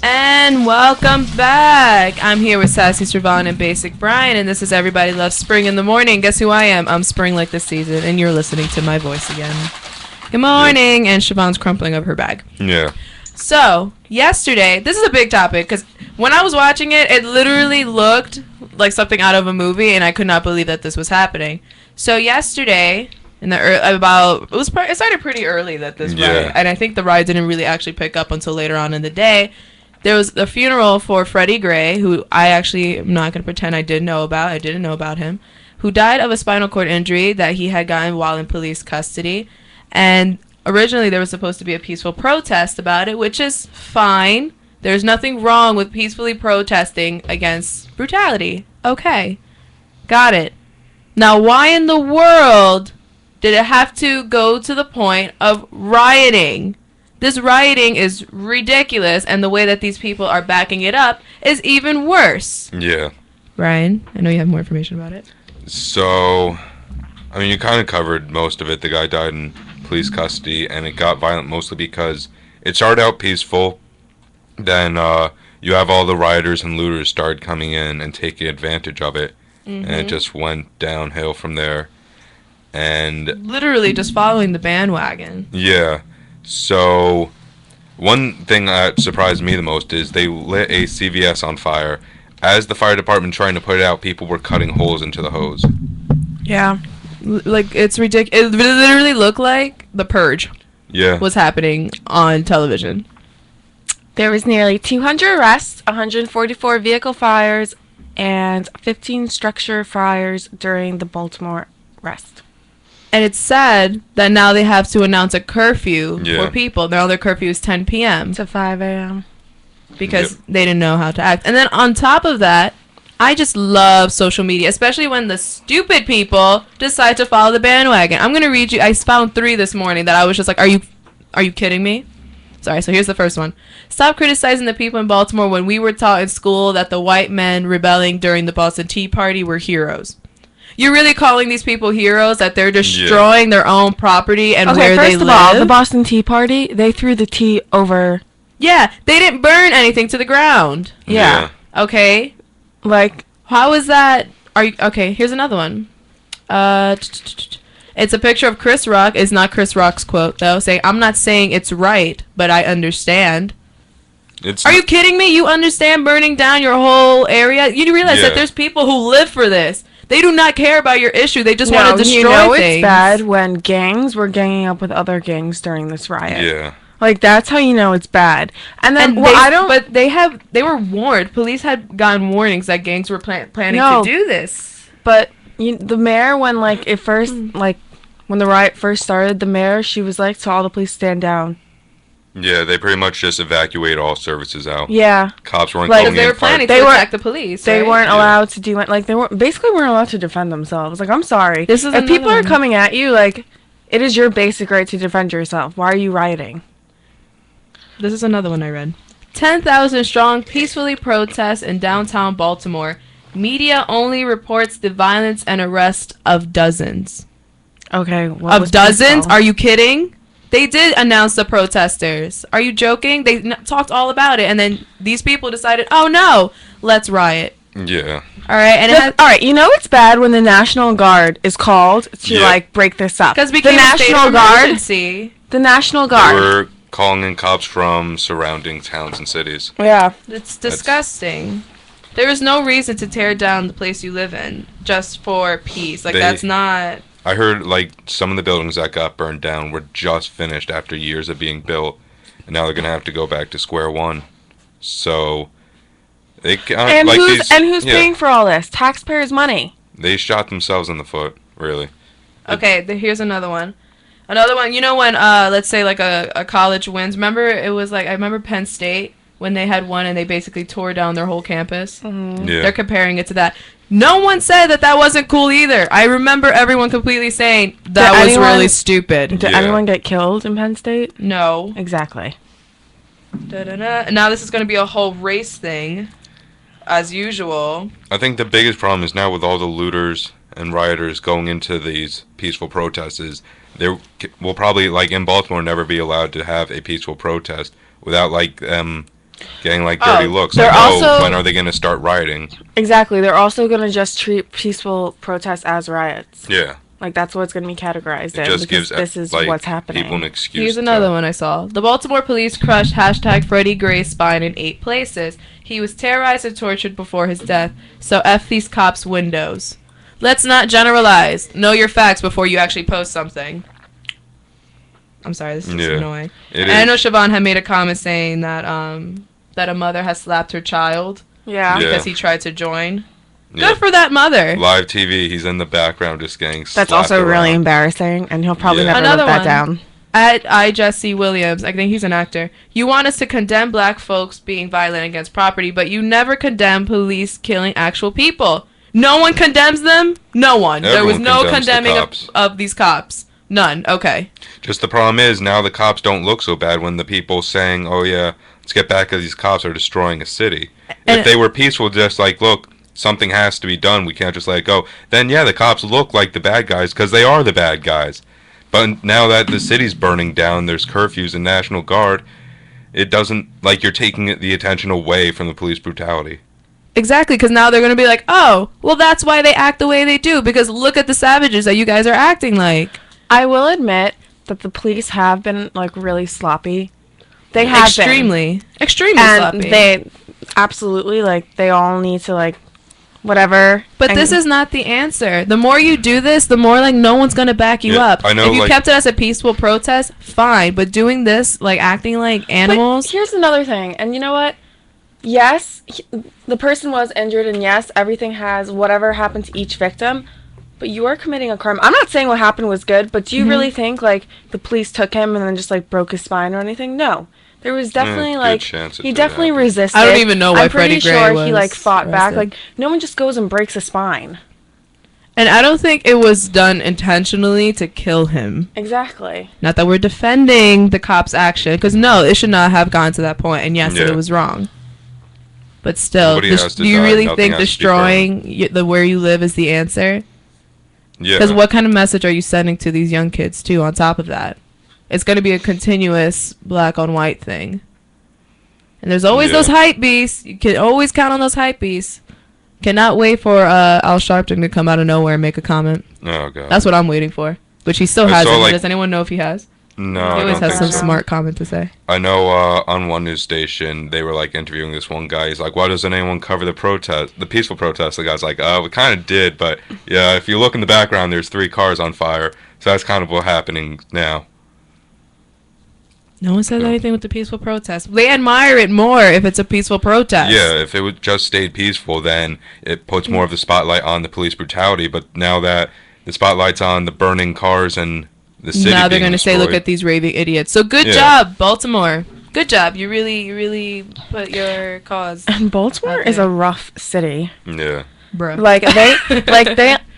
And welcome back. I'm here with Sassy Siobhan and Basic Brian, and this is Everybody Loves Spring in the Morning. Guess who I am? I'm Spring like this season, and you're listening to my voice again. Good morning, and Siobhan's crumpling up her bag. Yeah. So, yesterday, this is a big topic, because when I was watching it, it literally looked like something out of a movie, and I could not believe that this was happening. So, yesterday, it started pretty early that this ride, and I think the ride didn't really actually pick up until later on in the day. There was a funeral for Freddie Gray, who I actually am not going to pretend I didn't know about. I didn't know about him, who died of a spinal cord injury that he had gotten while in police custody. And originally there was supposed to be a peaceful protest about it, which is fine. There's nothing wrong with peacefully protesting against brutality. Okay. Got it. Now, why in the world did it have to go to the point of rioting? This rioting is ridiculous, and the way that these people are backing it up is even worse. Yeah. Ryan, I know you have more information about it. So, I mean, you kind of covered most of it. The guy died in police custody, and it got violent mostly because it started out peaceful. Then you have all the rioters and looters started coming in and taking advantage of it, and it just went downhill from there. And literally just following the bandwagon. Yeah. So, one thing that surprised me the most is they lit a CVS on fire. As the fire department trying to put it out, people were cutting holes into the hose. Yeah. Like, it's ridiculous. It literally looked like The Purge was happening on television. There was nearly 200 arrests, 144 vehicle fires, and 15 structure fires during the Baltimore arrest. And it's sad that now they have to announce a curfew for people. Now their curfew is 10 p.m. to 5 a.m. because they didn't know how to act. And then on top of that, I just love social media, especially when the stupid people decide to follow the bandwagon. I'm going to read you. I found 3 this morning that I was just like, are you kidding me? Sorry, so here's the first one. Stop criticizing the people in Baltimore when we were taught in school that the white men rebelling during the Boston Tea Party were heroes. You're really calling these people heroes, that they're destroying their own property and where they live? First of all, the Boston Tea Party, they threw the tea over. Yeah, they didn't burn anything to the ground. Yeah. Okay. Like, how is that? Okay, here's another one. It's a picture of Chris Rock. It's not Chris Rock's quote, though, saying, I'm not saying it's right, but I understand. Are you kidding me? You understand burning down your whole area? You realize that there's people who live for this. They do not care about your issue. They just want to destroy things. It's bad when gangs were ganging up with other gangs during this riot. Yeah. Like, that's how you know it's bad. And then, But they were warned. Police had gotten warnings that gangs were planning to do this. But the mayor, when when the riot first started, the mayor, she was like, to all the police, stand down. Yeah, they pretty much just evacuated all services out. Yeah. Cops weren't going in. They were planning to attack the police. They weren't allowed to do it. Like, they weren't allowed to defend themselves. Like, I'm sorry. If people are coming at you, like, it is your basic right to defend yourself. Why are you rioting? This is another one I read. 10,000 strong peacefully protest in downtown Baltimore. Media only reports the violence and arrest of dozens. Okay. Of dozens? Are you kidding? They did announce the protesters. Are you joking? They talked all about it, and then these people decided, oh no, let's riot. Yeah. All right, and all right. You know it's bad when the National Guard is called to break this up. Because the National Guard. The National Guard. They were calling in cops from surrounding towns and cities. Yeah. It's disgusting. There is no reason to tear down the place you live in just for peace. Like, that's not... I heard, like, some of the buildings that got burned down were just finished after years of being built, and now they're going to have to go back to square one. So, they can't... who's paying for all this? Taxpayers' money. They shot themselves in the foot, really. Okay, here's another one. Another one, you know when, let's say, like, a college wins. Remember, it was, like, I remember Penn State, when they had one and they basically tore down their whole campus. Mm-hmm. Yeah. They're comparing it to that. No one said that wasn't cool either. I remember everyone completely saying that was really stupid. Did anyone get killed in Penn State? No. Exactly. Now this is going to be a whole race thing, as usual. I think the biggest problem is now with all the looters and rioters going into these peaceful protests is there will probably, like in Baltimore, never be allowed to have a peaceful protest without, like, getting like dirty Oh, looks. they're Like, also- when are they going to start rioting? Exactly. They're also going to just treat peaceful protests as riots. Yeah, Like, that's what it's going to be categorized it in. just because gives this is like what's happening. people an excuse. Here's to- another one I saw. The Baltimore police crushed hashtag Freddie Gray's spine in 8 places. He was terrorized and tortured before his death. So F these cops' windows. Let's not generalize. Know your facts before you actually post something. I'm sorry, this is Yeah, annoying. It And I know is. Siobhan had made a comment saying that that a mother has slapped her child Yeah. Yeah. because he tried to join. Yeah. Good for that mother. Live TV. He's in the background just getting. That's slapped also really around. embarrassing, and he'll probably Yeah. never Another live that one. down. At I Jesse Williams, I think he's an actor. You want us to condemn black folks being violent against property, but you never condemn police killing actual people. No one condemns them. No one. There was Everyone no condemns the condemning cops. of these cops. None. Okay. Just the problem is now the cops don't look so bad when the people saying, "Oh yeah, let's get back at these cops are destroying a city." And- if they were peaceful, just like, look, something has to be done. We can't just let it go. Then yeah, the cops look like the bad guys because they are the bad guys. But now that the city's burning down, there's curfews and National Guard. It doesn't like you're taking the attention away from the police brutality. Exactly, because now they're going to be like, oh, well, that's why they act the way they do, because look at the savages that you guys are acting like. I will admit that the police have been, like, really sloppy. They have Extremely been. extremely And sloppy. they, absolutely, like, they all need to, like, whatever. But and this is not the answer. The more you do this, the more like no one's gonna back you Yeah, up. I know, if you like- kept it as a peaceful protest, fine. But doing this, like acting like But animals, here's another thing, and you know what? Yes, the person was injured, and yes, everything has whatever happened to each victim. But you are committing a crime. I'm not saying what happened was good, but do you really think like the police took him and then just like broke his spine or anything? No, there was definitely good like chance it he did definitely happen. resisted. I don't even know why I'm pretty Freddie Gray sure he like was fought back. arrested. Like no one just goes and breaks a spine. and I don't think it was done intentionally to kill him. Exactly. Not that we're defending the cops' action, because no, it should not have gone to that point. And yes, Yeah. it was wrong. But still, Nobody has to do you die, really nothing think has to be destroying the where you live is the answer? Yeah. Because what kind of message are you sending to these young kids too? On top of that, it's going to be a continuous black on white thing, and there's always Yeah. those hype beasts. You can always count on those hype beasts. Cannot wait for Al Sharpton to come out of nowhere and make a comment. Oh god. That's what I'm waiting for. Which he still I hasn't. saw, like- Does anyone know if he has? no, He I always don't has think some so. smart comment to say. I know on one news station they were like interviewing this one guy. He's like, "Why doesn't anyone cover the protest, the peaceful protest?" The guy's like, "We kind of did, but yeah, if you look in the background, there's 3 cars on fire, so that's kind of what's happening now." No one says Yeah. anything with the peaceful protest. They admire it more if it's a peaceful protest. Yeah, if it would just stayed peaceful, then it puts more of the spotlight on the police brutality. But now that the spotlight's on the burning cars and the city, Now they're going to say, look at these raving idiots. So good Yeah. job, Baltimore. Good job. You really put your cause, And Baltimore Out is there. a rough city. Yeah, bro. Like they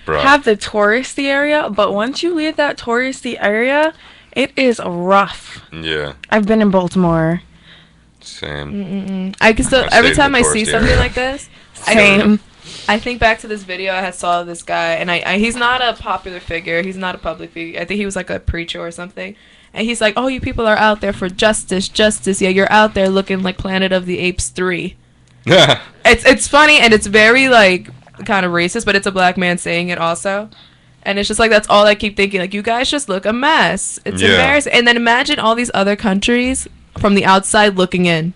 Bruh. have the touristy area, but once you leave that touristy area, it is rough. yeah, I've been in Baltimore. same. I can still I every stayed in time the I see touristy something area. like this, Same. I think back to this video I had saw of this guy, and I he's not a popular figure. He's not a public figure. I think he was like a preacher or something. And he's like, "Oh, you people are out there for justice, justice. Yeah, you're out there looking like Planet of the Apes 3." Yeah, It's funny and it's very like kind of racist, but it's a black man saying it also. And it's just like that's all I keep thinking. Like you guys just look a mess. It's Yeah. embarrassing. And then imagine all these other countries from the outside looking in.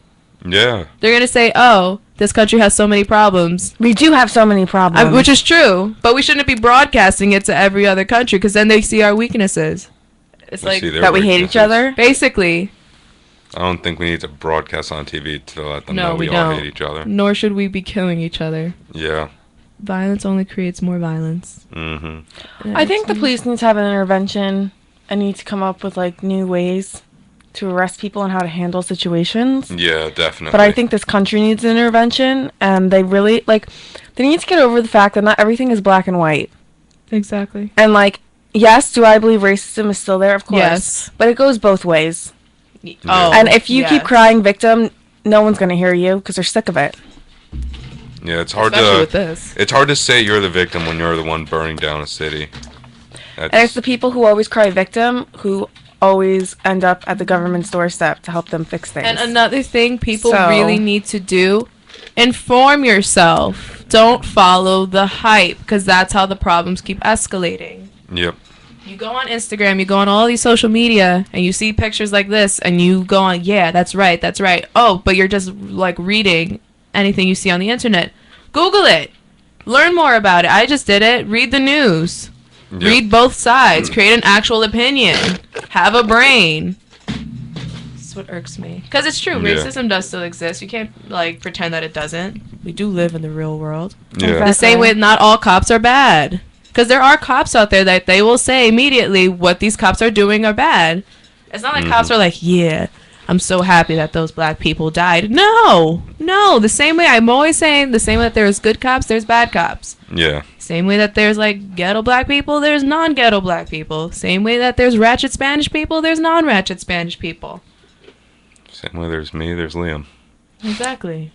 yeah. They're gonna say, "Oh, this country has so many problems," We do have so many problems. which is true. But we shouldn't be broadcasting it to every other country because then they see our weaknesses. It's We like see their that we hate each weaknesses. other. basically, I don't think we need to broadcast on TV to let them No, know we we all don't. hate each other. nor should we be killing each other. Yeah. Violence only creates more violence. Mm-hmm. I think the police need to have an intervention and need to come up with like new ways to arrest people and how to handle situations. Yeah, definitely. But I think this country needs an intervention, and they really like they need to get over the fact that not everything is black and white. Exactly. And like, yes, do I believe racism is still there? Of course. Yes. But it goes both ways. Oh, And if you yes. keep crying victim, no one's gonna hear you because they're sick of it. yeah, it's hard especially to with this. it's hard to say you're the victim when you're the one burning down a city. And it's the people who always cry victim who always end up at the government's doorstep to help them fix things. And another thing people So- really need to do, inform yourself. Don't follow the hype, because that's how the problems keep escalating. Yep. You go on Instagram, you go on all these social media, and you see pictures like this, and you go on, yeah, that's right, that's right. Oh, but you're just, like, reading anything you see on the internet. Google it. Learn more about it. I just did it. Read the news. Yep. Read both sides. Create an actual opinion. Have a brain. That's what irks me. Because it's true. Yeah. Racism does still exist. You can't, like, pretend that it doesn't. We do live in the real world. Yeah. The same way not all cops are bad. Because there are cops out there that they will say immediately what these cops are doing are bad. It's not like cops are like, yeah, I'm so happy that those black people died. No. The same way I'm always saying, the same way that there's good cops, there's bad cops. Yeah. Same way that there's, like, ghetto black people, there's non-ghetto black people. Same way that there's ratchet Spanish people, there's non-ratchet Spanish people. Same way there's me, there's Liam. Exactly.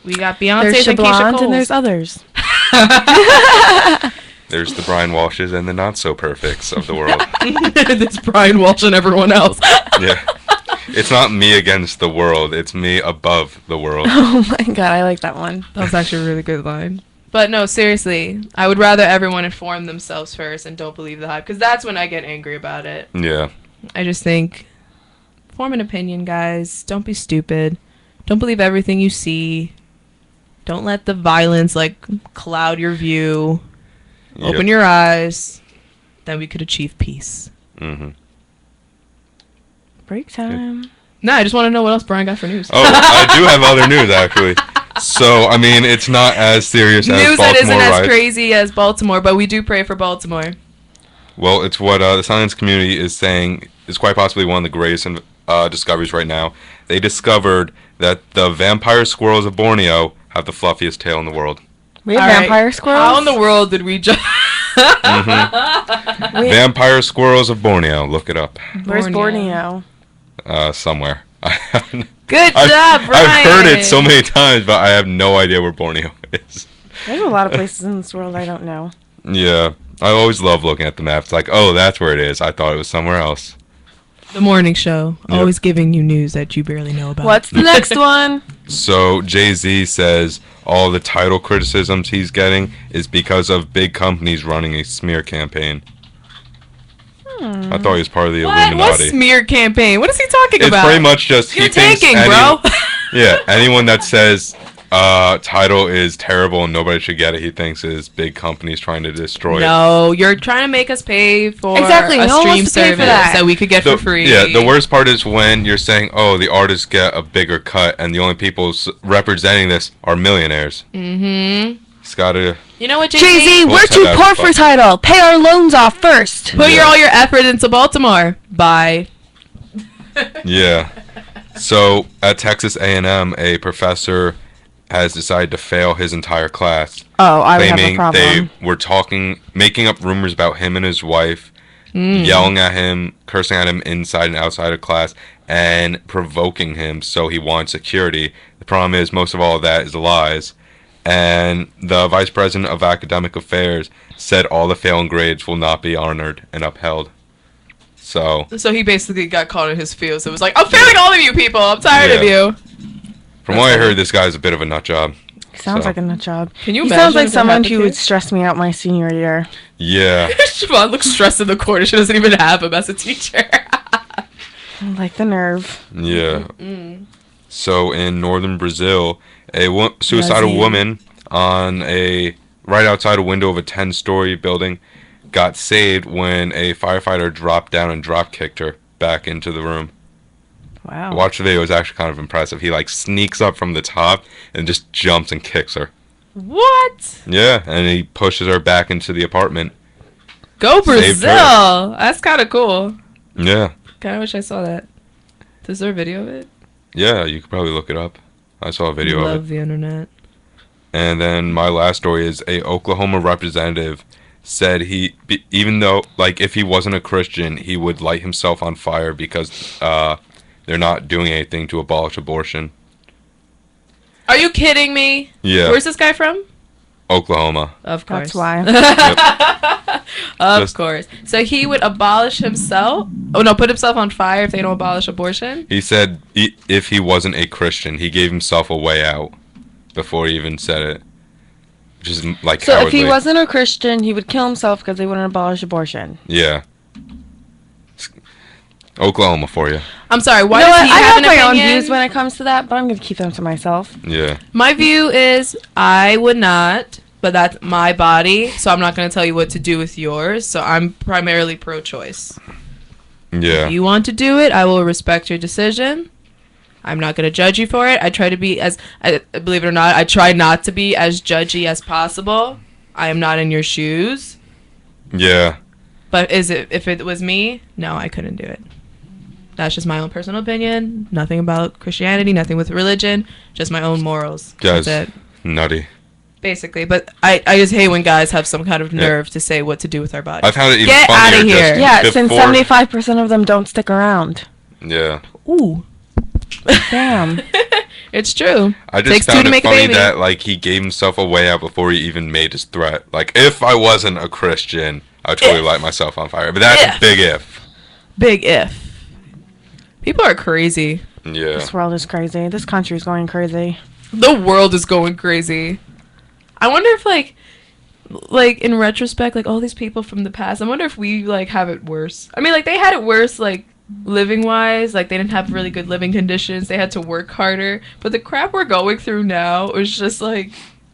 We got Beyonce there's and Keisha Shablonde Cole. and there's others. There's the Brian Walshes and the not so perfects of the world. There's Brian Walsh and everyone else. Yeah. It's not me against the world, it's me above the world. Oh my god, I like that one. That was actually a really good line. But no, seriously, I would rather everyone inform themselves first and don't believe the hype, because that's when I get angry about it. Yeah. I just think, form an opinion, guys. Don't be stupid. Don't believe everything you see. Don't let the violence, like, cloud your view. Open your eyes. Then we could achieve peace. Mm-hmm. Break time. No, I just want to know what else Brian got for news. Oh, I do have other news, actually. So, I mean, it's not as serious as News that Baltimore isn't as riots. crazy as Baltimore, but we do pray for Baltimore. Well, it's what the science community is saying is quite possibly one of the greatest discoveries right now. They discovered that the vampire squirrels of Borneo have the fluffiest tail in the world. We have All right, vampire squirrels? How in the world did we just... Wait, Vampire squirrels of Borneo. Look it up. where's Borneo? Somewhere. Good job, Brian. I've heard it so many times, but I have no idea where Borneo is. There's a lot of places in this world I don't know. Yeah. I always love looking at the maps. Like, oh, that's where it is. I thought it was somewhere else. The morning show, Yep. always giving you news that you barely know about. What's the next one? So Jay-Z says all the title criticisms he's getting is because of big companies running a smear campaign. I thought he was part of the What? Illuminati. What smear campaign? What is he talking It's about? pretty much just You're he thinks tanking, bro. Yeah, anyone that says title is terrible and nobody should get it, he thinks is big companies trying to destroy it. No, you're trying to make us pay for Exactly, a no one stream wants to pay for service that. that we could get for free. Yeah, the worst part is when you're saying, oh, the artists get a bigger cut and the only people representing this are millionaires. Mm-hmm. It's gotta... You know what, Jay-Z, We'll we're set too that poor up. for title. Pay our loans off first. Put Yeah. all your effort into Baltimore. Bye. Yeah. So at Texas A&M, a professor has decided to fail his entire class, Oh, I would have a claiming problem. they were making up rumors about him and his wife, yelling at him, cursing at him inside and outside of class, and provoking him so he wants security. The problem is most of all of that is lies. And the vice president of academic affairs said all the failing grades will not be honored and upheld. So, So he basically got caught in his feels. It was like, I'm failing all of you people. I'm tired of Yeah. you. from what I heard, this guy's a bit of a nut job. Sounds So. like a nut job. Can you He imagine? sounds like if that someone happened who to would you? stress me out my senior year. Yeah. Siobhan looks stressed in the corner. She doesn't even have him as a teacher. Like the nerve. Yeah. So in northern Brazil, a suicidal Brazil. woman on right outside a window of a 10-story building got saved when a firefighter dropped down and drop kicked her back into the room. Wow. Watch the video; it's actually kind of impressive. He like sneaks up from the top and just jumps and kicks her. What? Yeah, and he pushes her back into the apartment. Go Saved her. Brazil. That's kind of cool. Yeah, Kind of wish I saw that. Is there a video of it? yeah, you could probably look it up. I saw a video of it. Love the internet. And then my last story is a Oklahoma representative said even though, like, if he wasn't a Christian, he would light himself on fire because they're not doing anything to abolish abortion. Are you kidding me? Yeah. Where's this guy from? Oklahoma. Of course. That's why. Of Just- course. So he would abolish himself. Oh no, put himself on fire if they don't abolish abortion. He said if he wasn't a Christian, he gave himself a way out before he even said it. Which is like So if he cowardly. wasn't a Christian, he would kill himself because they wouldn't abolish abortion. Yeah. Oklahoma for you. I'm sorry. Why You know does what? he I have have an my own opinion? views when it comes to that, but I'm going to keep them to myself. Yeah. My view is I would not, but that's my body, so I'm not going to tell you what to do with yours. So I'm primarily pro-choice. Yeah. If you want to do it, I will respect your decision. I'm not going to judge you for it. I try to be believe it or not, I try not to be as judgy as possible. I am not in your shoes. Yeah. But if it was me, no, I couldn't do it. That's just my own personal opinion. Nothing about Christianity, nothing with religion, just my own morals. Guys, That's it. nutty. Basically, but I just hate when guys have some kind of Yeah. nerve to say what to do with our bodies. I've found it even Get funnier. outta here. Just Yeah, before, since 75% of them don't stick around. Yeah. Ooh, Damn. it's true. I just Takes two found to it make a funny baby. that like he gave himself a way out before he even made his threat. Like if I wasn't a Christian, I'd totally If. light myself on fire. But that's If. a big if. Big if. People are crazy. Yeah. This world is crazy. This country is going crazy. The world is going crazy. I wonder if like in retrospect, like all these people from the past, I wonder if we like have it worse. I mean, like they had it worse, like living wise, like they didn't have really good living conditions. They had to work harder. But the crap we're going through now is just like,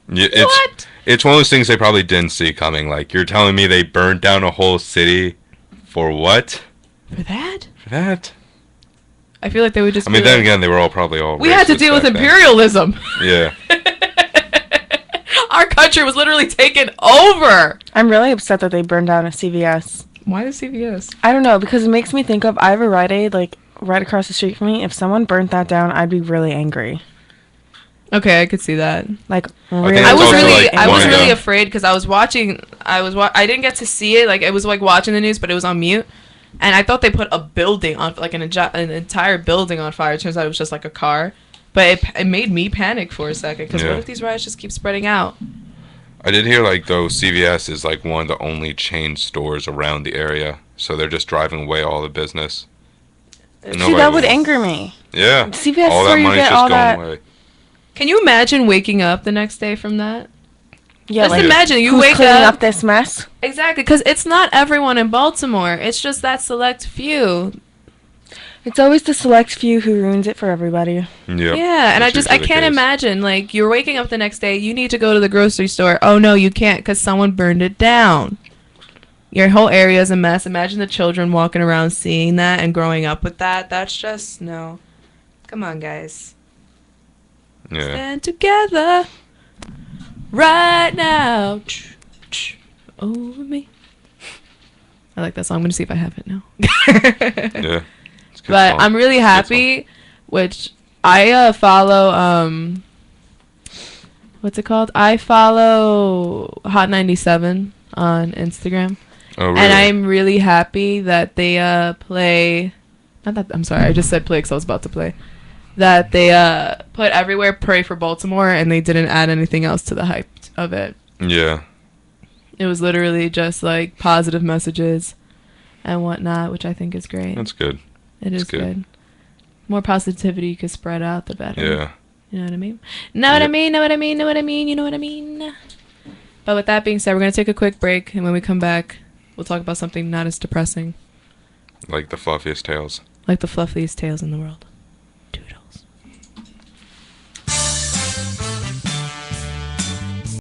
Yeah, what? it's one of those things they probably didn't see coming. Like you're telling me they burned down a whole city for what? For that? For that? I feel like they would just. I mean, be then like, again, they were all probably all. we had to racist deal with back then. imperialism. Yeah. Our country was literally taken over. I'm really upset that they burned down a CVS. Why the CVS? I don't know, because it makes me think of I have a Rite Aid, like, right across the street from me. If someone burnt that down, I'd be really angry. Okay, I could see that. Like, think really, it's I was also, really, like, I was one of really the- afraid because I was watching. I didn't get to see it. Like it was like watching the news, but it was on mute, and I thought they put a building on, like an entire building on fire. It turns out it was just like a car, but it made me panic for a second because Yeah. what if these riots just keep spreading out? I did hear like though CVS is like one of the only chain stores around the area, so they're just driving away all the business. See, Nobody that would will- anger me. Yeah. CVS all is that where you money's get just all going that. away. Can you imagine waking up the next day from that? Yeah, Just like, imagine you who's wake cleaning up. up this mess? Exactly, because it's not everyone in Baltimore. It's just that select few. It's always the select few who ruins it for everybody. Yep. Yeah, and I That's just I usually the can't case. imagine like you're waking up the next day, you need to go to the grocery store. Oh no, you can't because someone burned it down. Your whole area is a mess. Imagine the children walking around seeing that and growing up with that. That's just no. Come on, guys, Yeah. stand together right now. Over me. I like that song. I'm gonna see if I have it now. Yeah. It's a good But song. I'm really It's a good happy, which I follow. What's it called? I follow Hot 97 on Instagram, song. Oh really? and I'm really happy that they play. Not that I'm sorry, I just said play because I was about to play. That they put everywhere pray for Baltimore, and they didn't add anything else to the hype of it. Yeah. It was literally just like positive messages and whatnot, which I think is great. That's good. It is good. good. More positivity you could spread out, the better. Yeah. You know what I mean? Know what I Yep. mean? Know what I mean? Know what I mean? You know what I mean? But with that being said, we're going to take a quick break. And when we come back, we'll talk about something not as depressing, Like the fluffiest tales. like the fluffiest tales in the world.